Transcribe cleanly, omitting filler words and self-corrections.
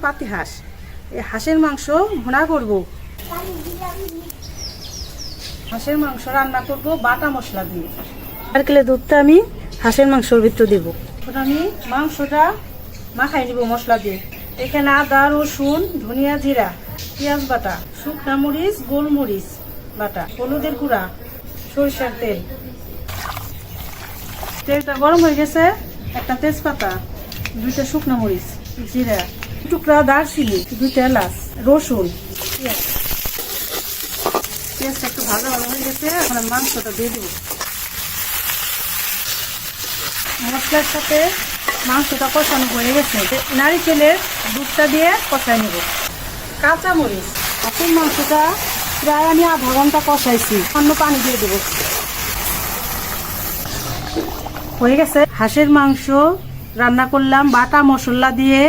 পাতি হাঁস, এই হাঁসের মাংস ভুনা করব। হাঁসের মাংস রান্না করব বাটা মশলা দিয়ে। নারকেলের দুধটা আমি হাঁসের মাংসর ভিতর দেব। আমি মাংসটা মাখাই নিব মশলা দিয়ে। এখানে আদা, রসুন, ধনিয়া, জিরা, পেঁয়াজ বাটা, শুকনা মরিচ, গোলমরিচ বাটা, হলুদের গুঁড়া, সরিষার তেল। তেলটা গরম হয়ে গেছে, একটা তেজপাতা, 2টা শুকনো মরিচ, জিরা, টুকরা দারচিনি, 2টা এলাচ, রসুন, পেঁয়াজ। পেঁয়াজটা একটু ভালো হয়ে গেছে, এখন মাংসটা দিয়ে দেবো। মশলার সাথে মাংসটা কষানো হয়ে গেছে, নারকেলের দুধটা দিয়ে কষাই নেব। কাঁচা মরিচ, হাঁসের মাংসটা প্রায় আমি আধা ঘন্টা কষাইছি, অন্য পানি দিয়ে দেবো। হয়ে গেছে, হাঁসের মাংস রান্না করলাম বাটা মশলা দিয়ে।